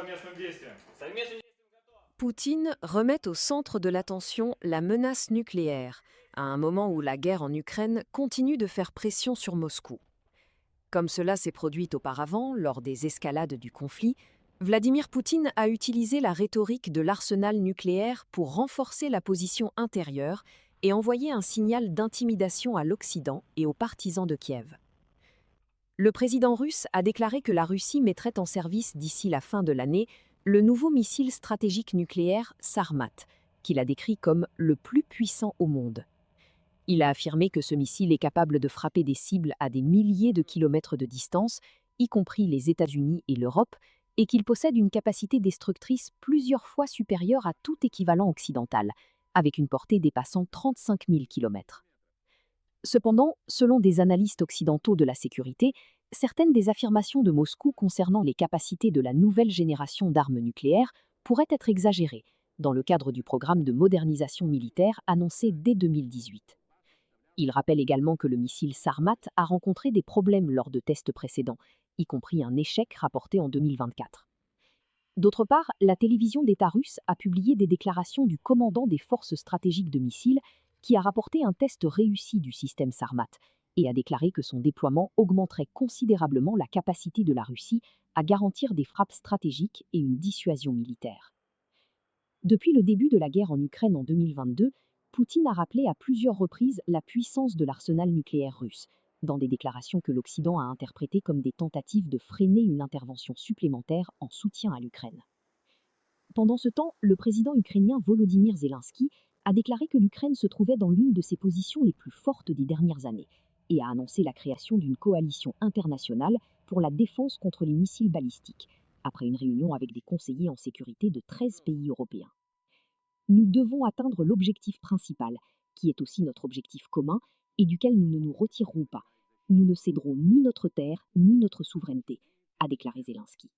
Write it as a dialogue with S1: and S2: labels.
S1: Совместным действием.
S2: Poutine remet au centre de l'attention la menace nucléaire, à un moment où la guerre en Ukraine continue de faire pression sur Moscou. Comme cela s'est produit auparavant, lors des escalades du conflit, Vladimir Poutine a utilisé la rhétorique de l'arsenal nucléaire pour renforcer la position intérieure et envoyer un signal d'intimidation à l'Occident et aux partisans de Kiev. Le président russe a déclaré que la Russie mettrait en service d'ici la fin de l'année le nouveau missile stratégique nucléaire Sarmat, qu'il a décrit comme le plus puissant au monde. Il a affirmé que ce missile est capable de frapper des cibles à des milliers de kilomètres de distance, y compris les États-Unis et l'Europe, et qu'il possède une capacité destructrice plusieurs fois supérieure à tout équivalent occidental, avec une portée dépassant 35 000 kilomètres. Cependant, selon des analystes occidentaux de la sécurité, certaines des affirmations de Moscou concernant les capacités de la nouvelle génération d'armes nucléaires pourraient être exagérées, dans le cadre du programme de modernisation militaire annoncé dès 2018. Il rappelle également que le missile Sarmat a rencontré des problèmes lors de tests précédents, y compris un échec rapporté en 2024. D'autre part, la télévision d'État russe a publié des déclarations du commandant des forces stratégiques de missiles qui a rapporté un test réussi du système Sarmat et a déclaré que son déploiement augmenterait considérablement la capacité de la Russie à garantir des frappes stratégiques et une dissuasion militaire. Depuis le début de la guerre en Ukraine en 2022, Poutine a rappelé à plusieurs reprises la puissance de l'arsenal nucléaire russe, dans des déclarations que l'Occident a interprétées comme des tentatives de freiner une intervention supplémentaire en soutien à l'Ukraine. Pendant ce temps, le président ukrainien Volodymyr Zelensky a déclaré que l'Ukraine se trouvait dans l'une de ses positions les plus fortes des dernières années et a annoncé la création d'une coalition internationale pour la défense contre les missiles balistiques, après une réunion avec des conseillers en sécurité de 13 pays européens. Nous devons atteindre l'objectif principal, qui est aussi notre objectif commun et duquel nous ne nous retirerons pas. Nous ne céderons ni notre terre ni notre souveraineté, a déclaré Zelensky.